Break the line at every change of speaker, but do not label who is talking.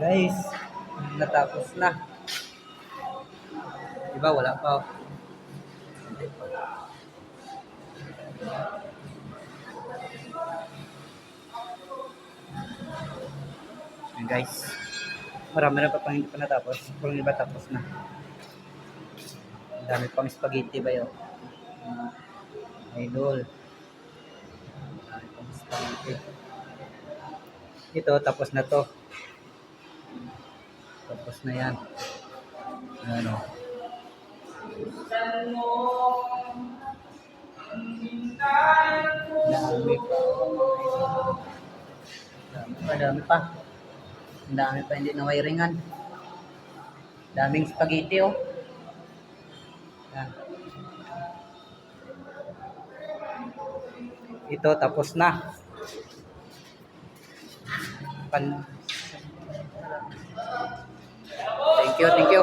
Guys, natapos na. Diba, wala pa. Ayan guys. Marami na pa pang hindi pa natapos. Kung iba tapos na. Ang dami pang spaghetti ba yun? Idol. Ang dami pang spaghetti. Ito, tapos na to. Tapos na yan. Ano. Dami pa. Dami pa. Ang dami pa hindi na wiringan. Daming spaghetti oh. Yan. Ito tapos na. Thank you.